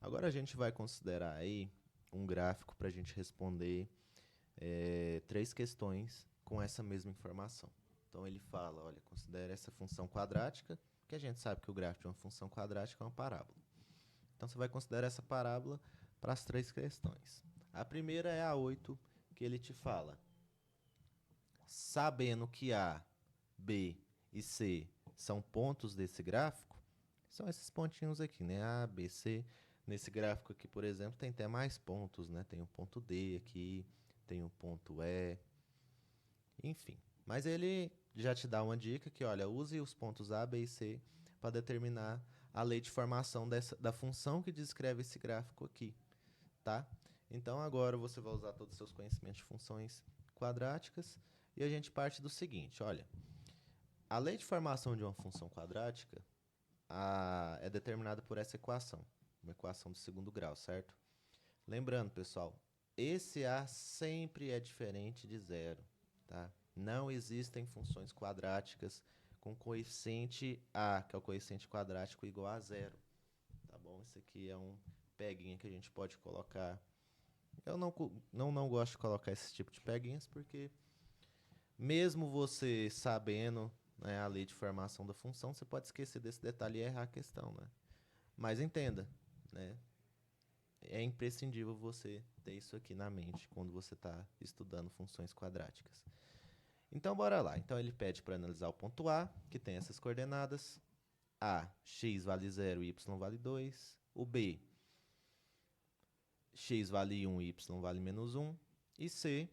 Agora a gente vai considerar aí um gráfico para a gente responder três questões com essa mesma informação. Então ele fala, olha, considere essa função quadrática, que a gente sabe que o gráfico de uma função quadrática é uma parábola. Então você vai considerar essa parábola para as três questões. A primeira é a 8, que ele te fala, sabendo que A, B e C são pontos desse gráfico, são esses pontinhos aqui, né? A, B, C. Nesse gráfico aqui, por exemplo, tem até mais pontos, né? Tem o ponto D aqui, tem o ponto E, enfim. Mas ele já te dá uma dica que, olha, use os pontos A, B e C para determinar a lei de formação da função que descreve esse gráfico aqui, tá? Então, agora você vai usar todos os seus conhecimentos de funções quadráticas e a gente parte do seguinte, olha, a lei de formação de uma função quadrática é determinada por essa equação, uma equação de segundo grau, certo? Lembrando, pessoal, esse A sempre é diferente de zero, tá? Não existem funções quadráticas com coeficiente A, que é o coeficiente quadrático, igual a zero, tá bom? Esse aqui é um peguinha que a gente pode colocar. Eu não gosto de colocar esse tipo de peguinhas, porque mesmo você sabendo, né, a lei de formação da função, você pode esquecer desse detalhe e errar a questão, né? Mas entenda, né? É imprescindível você ter isso aqui na mente quando você está estudando funções quadráticas. Então, bora lá. Então, ele pede para analisar o ponto A, que tem essas coordenadas. A, x vale 0 e y vale 2. O B, x vale 1 e y vale menos 1. E C,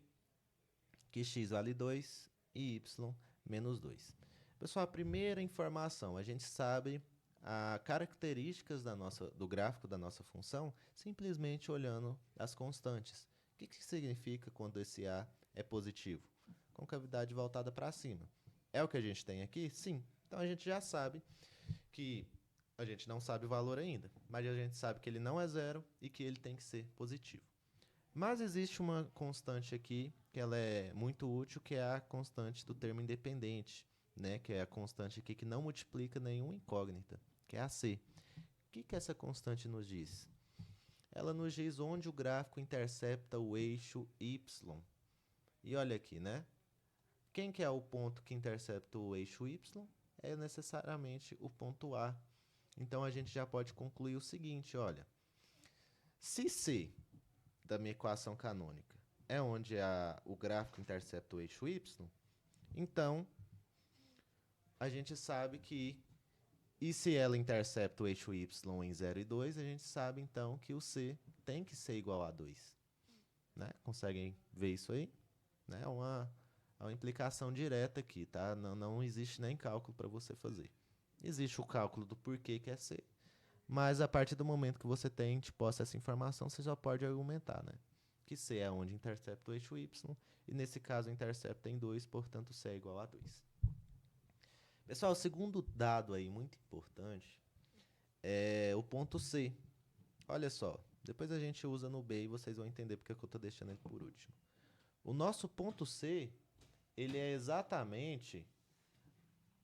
que x vale 2 e y menos 2. Pessoal, a primeira informação, a gente sabe as características do gráfico da nossa função simplesmente olhando as constantes. O que significa quando esse A é positivo? Com cavidade voltada para cima. É o que a gente tem aqui? Sim. Então a gente já sabe que a gente não sabe o valor ainda, mas a gente sabe que ele não é zero e que ele tem que ser positivo. Mas existe uma constante aqui que ela é muito útil, que é a constante do termo independente, né? Que é a constante aqui que não multiplica nenhuma incógnita, que é a C. O que essa constante nos diz? Ela nos diz onde o gráfico intercepta o eixo Y. E olha aqui, né? Quem que é o ponto que intercepta o eixo Y? É necessariamente o ponto A. Então a gente já pode concluir o seguinte, olha. Se C da minha equação canônica é onde o gráfico intercepta o eixo y, então a gente sabe que, e se ela intercepta o eixo y em 0 e 2, a gente sabe então que o C tem que ser igual a 2. Né? Conseguem ver isso aí? Né? É uma implicação direta aqui, tá? Não existe nem cálculo para você fazer. Existe o cálculo do porquê que é C, mas a partir do momento que você tem posse essa informação, você já pode argumentar, né? Que C é onde intercepta o eixo Y, e nesse caso intercepta em 2, portanto C é igual a 2. Pessoal, o segundo dado aí muito importante é o ponto C. Olha só, depois a gente usa no B e vocês vão entender porque eu estou deixando ele por último. O nosso ponto C, ele é exatamente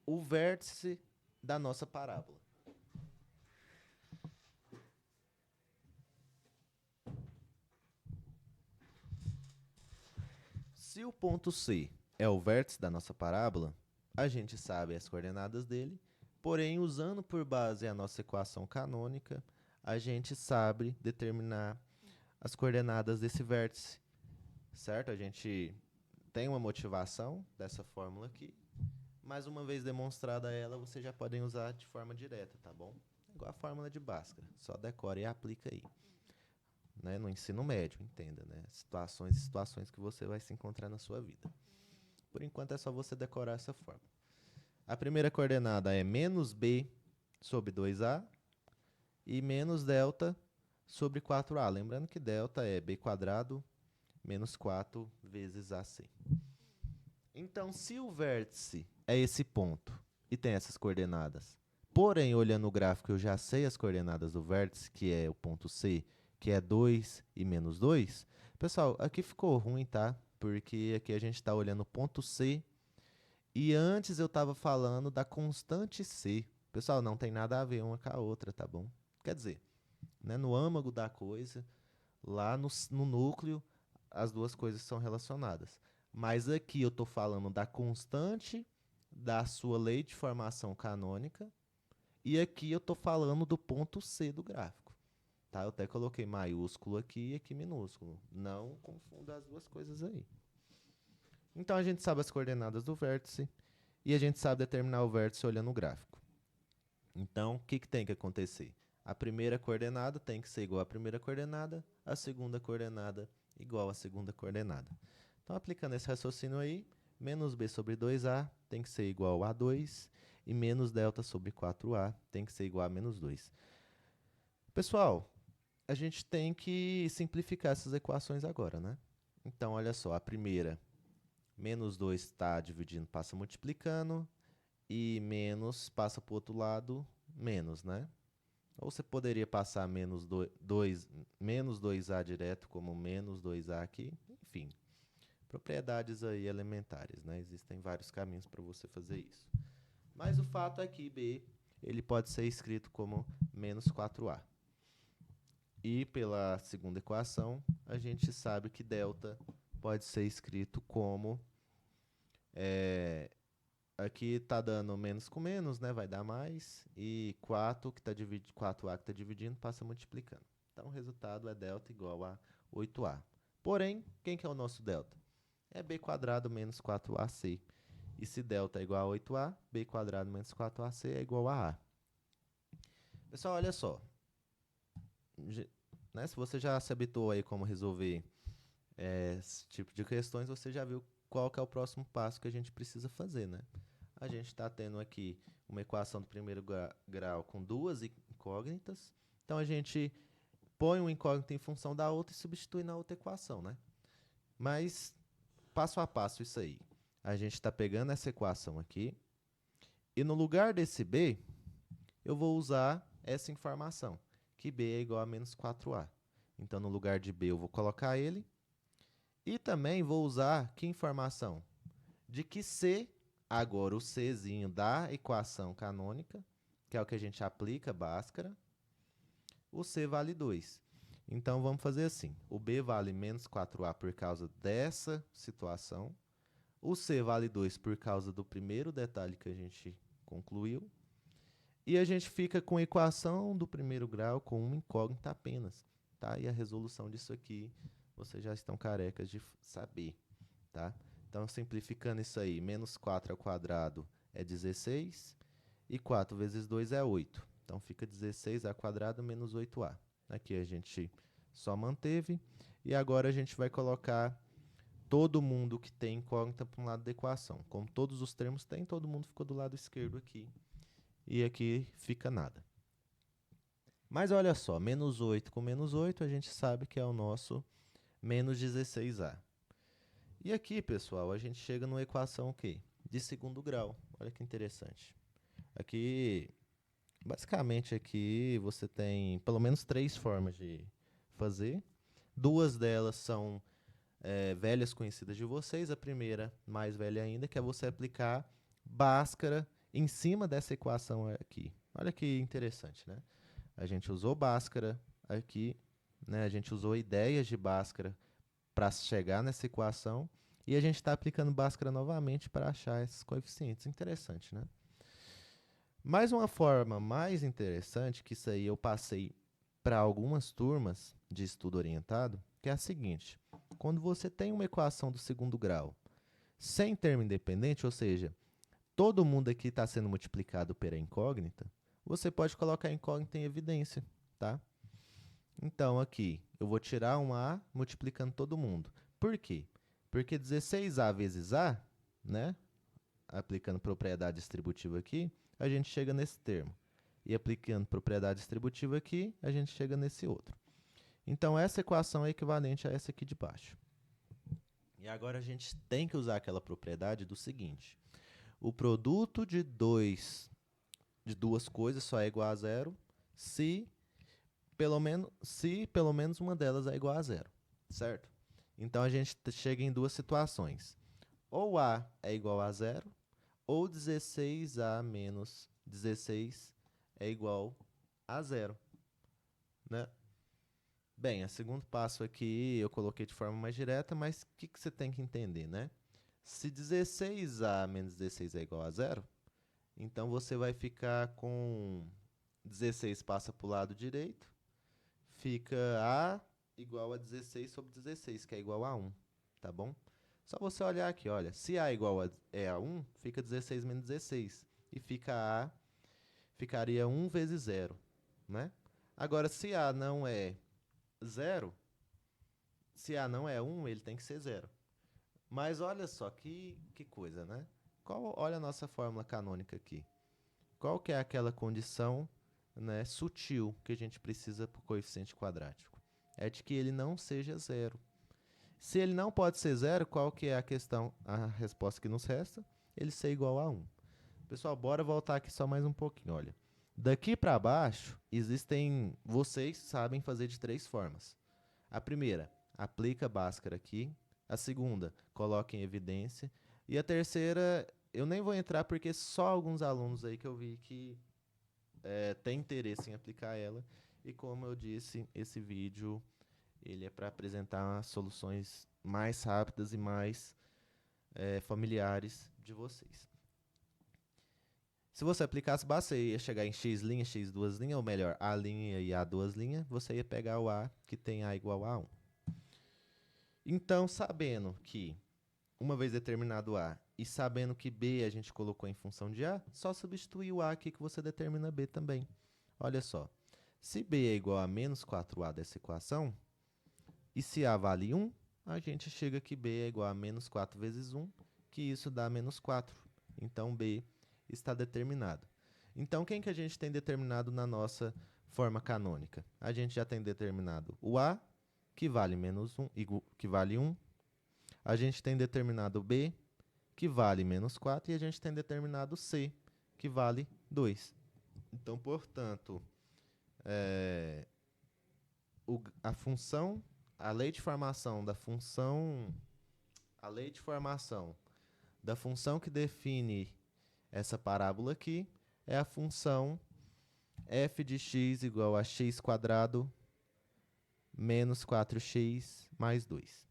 o vértice da nossa parábola. Se o ponto C é o vértice da nossa parábola, a gente sabe as coordenadas dele, porém, usando por base a nossa equação canônica, a gente sabe determinar as coordenadas desse vértice, certo? A gente tem uma motivação dessa fórmula aqui, mas uma vez demonstrada ela, vocês já podem usar de forma direta, tá bom? Igual a fórmula de Bhaskara, só decora e aplica aí. Né, no ensino médio, entenda, né? Situações e situações que você vai se encontrar na sua vida. Por enquanto é só você decorar essa forma. A primeira coordenada é menos b sobre 2a e menos delta sobre 4a. Lembrando que delta é b quadrado menos 4 vezes ac. Então, se o vértice é esse ponto e tem essas coordenadas, porém, olhando o gráfico, eu já sei as coordenadas do vértice, que é o ponto C, que é 2 e menos 2. Pessoal, aqui ficou ruim, tá? Porque aqui a gente está olhando o ponto C e antes eu estava falando da constante C. Pessoal, não tem nada a ver uma com a outra, tá bom? Quer dizer, né, no âmago da coisa, lá no núcleo, as duas coisas são relacionadas. Mas aqui eu estou falando da constante da sua lei de formação canônica, e aqui eu estou falando do ponto C do gráfico. Tá? Eu até coloquei maiúsculo aqui e aqui minúsculo. Não confunda as duas coisas aí. Então a gente sabe as coordenadas do vértice e a gente sabe determinar o vértice olhando o gráfico. Então, o que tem que acontecer? A primeira coordenada tem que ser igual à primeira coordenada, a segunda coordenada igual à segunda coordenada. Então, aplicando esse raciocínio aí, menos b sobre 2a tem que ser igual a 2 e menos delta sobre 4a tem que ser igual a menos 2. Pessoal, a gente tem que simplificar essas equações agora, né? Então, olha só, a primeira, menos 2 está dividindo, passa multiplicando, e menos passa para o outro lado, menos, né? Ou você poderia passar menos 2a direto como menos 2a aqui, enfim. Propriedades aí elementares, né? Existem vários caminhos para você fazer isso. Mas o fato é que b ele pode ser escrito como menos 4a. E pela segunda equação, a gente sabe que delta pode ser escrito como... aqui está dando menos com menos, né? Vai dar mais. E 4, 4a que está dividindo, passa multiplicando. Então, o resultado é delta igual a 8a. Porém, quem que é o nosso delta? É b quadrado menos 4ac. E se delta é igual a 8a, b quadrado menos 4ac é igual a a. Pessoal, olha só. Né, se você já se habituou aí como resolver esse tipo de questões, você já viu qual que é o próximo passo que a gente precisa fazer, né? A gente está tendo aqui uma equação do primeiro grau com duas incógnitas. Então, a gente põe uma incógnita em função da outra e substitui na outra equação, né? Mas, passo a passo isso aí. A gente está pegando essa equação aqui e no lugar desse b, eu vou usar essa informação, que b é igual a menos 4a. Então, no lugar de b, eu vou colocar ele. E também vou usar que informação? De que c, agora o czinho da equação canônica, que é o que a gente aplica, Bhaskara, o c vale 2. Então, vamos fazer assim. O b vale menos 4a por causa dessa situação. O c vale 2 por causa do primeiro detalhe que a gente concluiu. E a gente fica com a equação do primeiro grau com uma incógnita apenas. Tá? E a resolução disso aqui, vocês já estão carecas de saber. Tá? Então, simplificando isso aí, menos 4 ao quadrado é 16, e 4 vezes 2 é 8. Então, fica 16 ao quadrado menos 8a. Aqui a gente só manteve, e agora a gente vai colocar todo mundo que tem incógnita para um lado da equação. Como todos os termos têm, todo mundo ficou do lado esquerdo aqui, e aqui fica nada. Mas olha só, menos 8 com menos 8, a gente sabe que é o nosso menos 16a. E aqui, pessoal, a gente chega numa equação o quê? De segundo grau. Olha que interessante. Aqui, basicamente, aqui você tem pelo menos 3 formas de fazer. 2 delas são velhas conhecidas de vocês. A primeira, mais velha ainda, que é você aplicar Bhaskara em cima dessa equação aqui. Olha que interessante, né? A gente usou Bhaskara aqui, né? A gente usou ideias de Bhaskara para chegar nessa equação, e a gente está aplicando Bhaskara novamente para achar esses coeficientes. Interessante, né? Mas uma forma mais interessante, que isso aí eu passei para algumas turmas de estudo orientado, que é a seguinte: quando você tem uma equação do segundo grau sem termo independente, ou seja, todo mundo aqui está sendo multiplicado pela incógnita, você pode colocar a incógnita em evidência, tá? Então, aqui, eu vou tirar um a multiplicando todo mundo. Por quê? Porque 16a vezes a, né, aplicando propriedade distributiva aqui, a gente chega nesse termo. E aplicando propriedade distributiva aqui, a gente chega nesse outro. Então, essa equação é equivalente a essa aqui de baixo. E agora a gente tem que usar aquela propriedade do seguinte: o produto de duas coisas só é igual a zero se pelo menos uma delas é igual a zero, certo? Então, a gente chega em duas situações. Ou a é igual a zero, ou 16a menos 16 é igual a zero. né? Bem, o segundo passo aqui eu coloquei de forma mais direta, mas o que você tem que entender, né? Se 16A menos 16 é igual a zero, então você vai ficar com 16 passa para o lado direito, fica A igual a 16 sobre 16, que é igual a 1, tá bom? Só você olhar aqui, olha, se A igual a 1, fica 16 menos 16, e ficaria 1 vezes zero, né? Agora, se A não é zero, se A não é 1, ele tem que ser zero. Mas olha só, que coisa, né? Olha a nossa fórmula canônica aqui. Qual que é aquela condição, né, sutil que a gente precisa para o coeficiente quadrático? É de que ele não seja zero. Se ele não pode ser zero, qual que é a questão, a resposta que nos resta? Ele ser igual a 1. Pessoal, bora voltar aqui só mais um pouquinho, olha. Daqui para baixo, vocês sabem fazer de 3 formas. A primeira, aplica Bhaskara aqui. A segunda, coloca em evidência. E a terceira, eu nem vou entrar porque só alguns alunos aí que eu vi que tem interesse em aplicar ela. E como eu disse, esse vídeo ele é para apresentar soluções mais rápidas e mais familiares de vocês. Se você aplicasse basta, você ia chegar em x', x duas linhas, ou melhor, a' e a duas linhas, você ia pegar o a que tem a igual a 1. Então, sabendo que, uma vez determinado a, e sabendo que b a gente colocou em função de a, só substituir o a aqui que você determina b também. Olha só, se b é igual a menos 4a dessa equação, e se a vale 1, a gente chega que b é igual a menos 4 vezes 1, que isso dá menos 4. Então, b está determinado. Então, quem que a gente tem determinado na nossa forma canônica? A gente já tem determinado o a, que vale menos 1, que vale 1. A gente tem determinado b, que vale menos 4. E a gente tem determinado c, que vale 2. Então, portanto, a função, a lei de formação da função, a lei de formação da função que define essa parábola aqui é a função f de x igual a x quadrado menos 4x mais 2.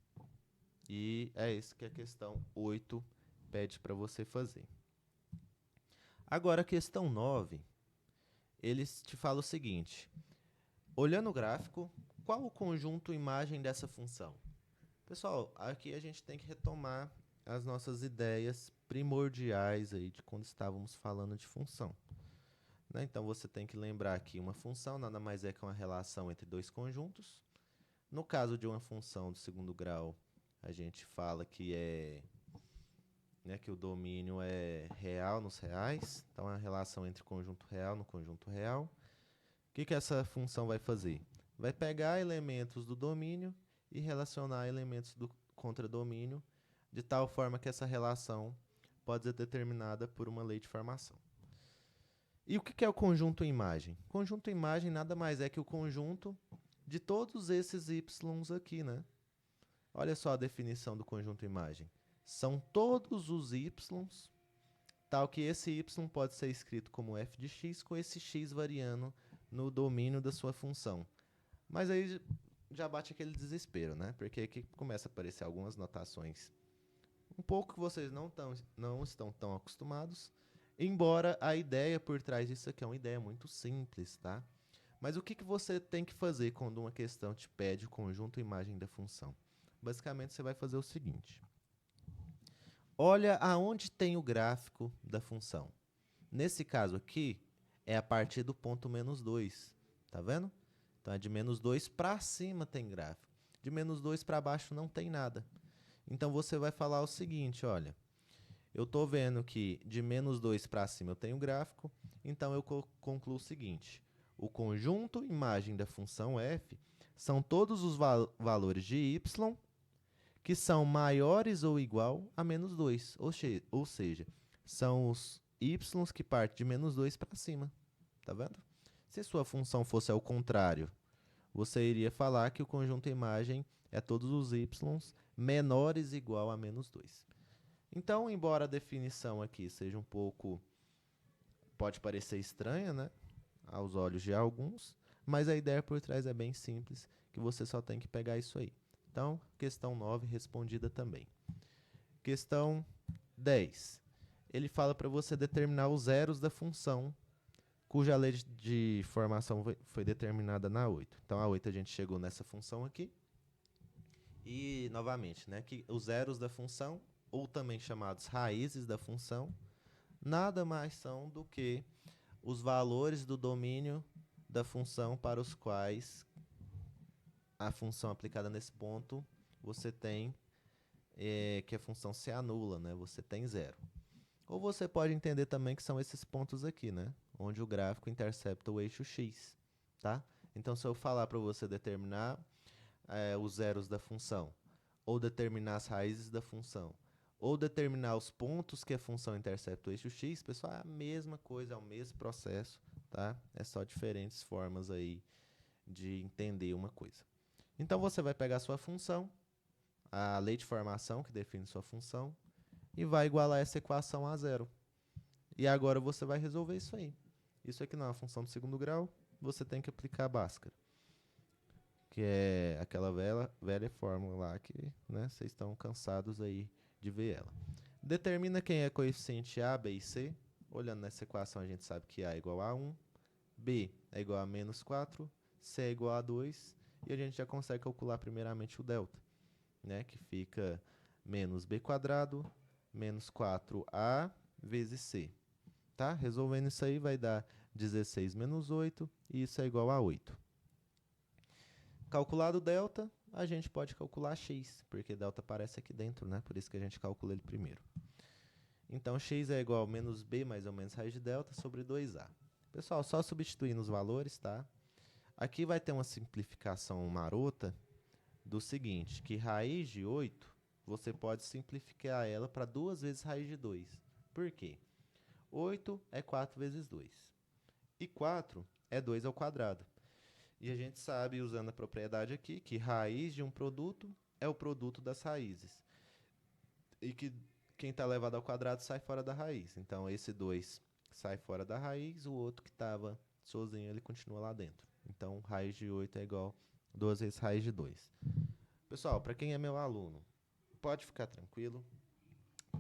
E é isso que a questão 8 pede para você fazer. Agora, a questão 9, eles te falam o seguinte. Olhando o gráfico, qual o conjunto imagem dessa função? Pessoal, aqui a gente tem que retomar as nossas ideias primordiais aí de quando estávamos falando de função. Né? Então, você tem que lembrar que uma função nada mais é que uma relação entre dois conjuntos. No caso de uma função do segundo grau, a gente fala que que o domínio é real nos reais. Então, é a relação entre conjunto real no conjunto real. O que essa função vai fazer? Vai pegar elementos do domínio e relacionar elementos do contradomínio, de tal forma que essa relação pode ser determinada por uma lei de formação. E o que é o conjunto imagem? Conjunto imagem nada mais é que o conjunto de todos esses y's aqui, né? Olha só a definição do conjunto imagem. São todos os y's, tal que esse y pode ser escrito como f de x, com esse x variando no domínio da sua função. Mas aí já bate aquele desespero, né? Porque aqui começa a aparecer algumas notações um pouco que vocês não estão tão acostumados, embora a ideia por trás disso aqui é uma ideia muito simples, tá? Mas o que você tem que fazer quando uma questão te pede o conjunto imagem da função? Basicamente, você vai fazer o seguinte. Olha aonde tem o gráfico da função. Nesse caso aqui, é a partir do ponto menos 2. Tá vendo? Então, é de menos 2 para cima tem gráfico. De menos 2 para baixo não tem nada. Então, você vai falar o seguinte, olha. Eu estou vendo que de menos 2 para cima eu tenho gráfico. Então, eu concluo o seguinte. O conjunto imagem da função f são todos os valores de y que são maiores ou igual a menos 2. Ou seja, são os y que partem de menos 2 para cima. Tá vendo? Se sua função fosse ao contrário, você iria falar que o conjunto imagem é todos os y menores ou igual a menos 2. Então, embora a definição aqui seja um pouco, pode parecer estranha, né, aos olhos de alguns, mas a ideia por trás é bem simples, que você só tem que pegar isso aí. Então, questão 9 respondida também. Questão 10. Ele fala para você determinar os zeros da função cuja lei de formação foi determinada na 8. Então, a 8 a gente chegou nessa função aqui. E, novamente, né, que os zeros da função, ou também chamados raízes da função, nada mais são do que os valores do domínio da função para os quais a função aplicada nesse ponto você tem que a função se anula, né? Você tem zero. Ou você pode entender também que são esses pontos aqui, né? Onde o gráfico intercepta o eixo x, tá? Então, se eu falar para você determinar os zeros da função, ou determinar as raízes da função, ou determinar os pontos que a função intercepta o eixo x, pessoal, é a mesma coisa, é o mesmo processo, tá? É só diferentes formas aí de entender uma coisa. Então, você vai pegar a sua função, a lei de formação que define sua função, e vai igualar essa equação a zero. E agora você vai resolver isso aí. Isso aqui não é uma função de segundo grau, você tem que aplicar a Bhaskara, que é aquela velha fórmula lá que, né, vocês estão cansados aí de ver ela. Determina quem é coeficiente A, B e C. Olhando nessa equação, a gente sabe que A é igual a 1, B é igual a menos 4, C é igual a 2, e a gente já consegue calcular primeiramente o delta, né, que fica menos B quadrado, menos 4A vezes C. Tá? Resolvendo isso aí vai dar 16 menos 8, e isso é igual a 8. Calculado o delta, a gente pode calcular x, porque delta aparece aqui dentro, né? Por isso que a gente calcula ele primeiro. Então, x é igual a menos b mais ou menos raiz de delta sobre 2a. Pessoal, só substituindo os valores, tá? Aqui vai ter uma simplificação marota do seguinte, que raiz de 8, você pode simplificar ela para 2 vezes raiz de 2. Por quê? 8 é 4 vezes 2. E 4 é 2 ao quadrado. E a gente sabe, usando a propriedade aqui, que raiz de um produto é o produto das raízes. E que quem está elevado ao quadrado sai fora da raiz. Então, esse 2 sai fora da raiz, o outro que estava sozinho, ele continua lá dentro. Então, raiz de 8 é igual a 2 vezes raiz de 2. Pessoal, para quem é meu aluno, pode ficar tranquilo,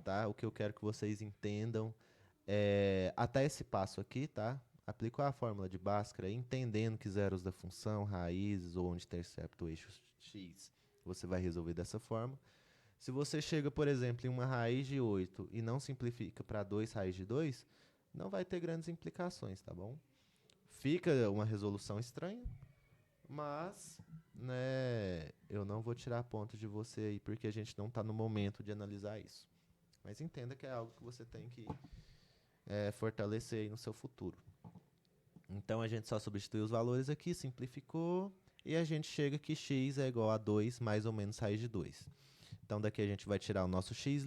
tá? O que eu quero que vocês entendam é até esse passo aqui, tá? Aplicou a fórmula de Bhaskara, entendendo que zeros da função, raízes ou onde intercepta o eixo x, você vai resolver dessa forma. Se você chega, por exemplo, em uma raiz de 8 e não simplifica para 2 raiz de 2, não vai ter grandes implicações, tá bom? Fica uma resolução estranha, mas, né, eu não vou tirar ponto de você aí, porque a gente não está no momento de analisar isso. Mas entenda que é algo que você tem que fortalecer aí no seu futuro. Então, a gente só substitui os valores aqui, simplificou, e a gente chega que x é igual a 2 mais ou menos raiz de 2. Então, daqui a gente vai tirar o nosso x',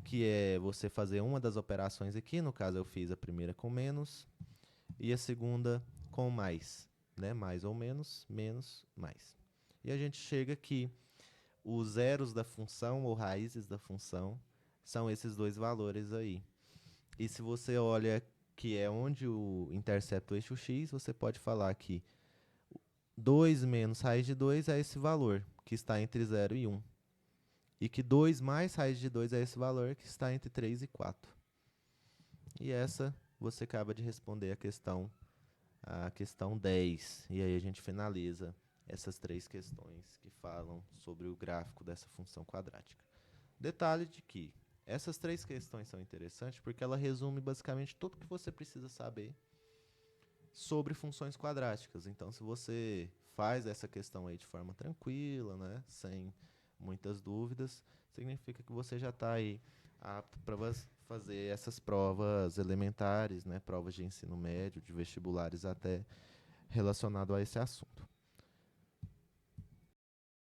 que é você fazer uma das operações aqui, no caso eu fiz a primeira com menos, e a segunda com mais, né? Mais ou menos, menos, mais. E a gente chega que os zeros da função, ou raízes da função, são esses dois valores aí. E se você olha que é onde o intercepta o eixo x, você pode falar que 2 menos raiz de 2 é esse valor, que está entre 0 e 1. E que 2 mais raiz de 2 é esse valor, que está entre 3 e 4. E essa você acaba de responder a questão 10. E aí a gente finaliza essas 3 questões que falam sobre o gráfico dessa função quadrática. Detalhe de que essas 3 questões são interessantes porque ela resume basicamente tudo que você precisa saber sobre funções quadráticas. Então, se você faz essa questão aí de forma tranquila, né, sem muitas dúvidas, significa que você já está aí apto para fazer essas provas elementares, né, provas de ensino médio, de vestibulares até relacionado a esse assunto.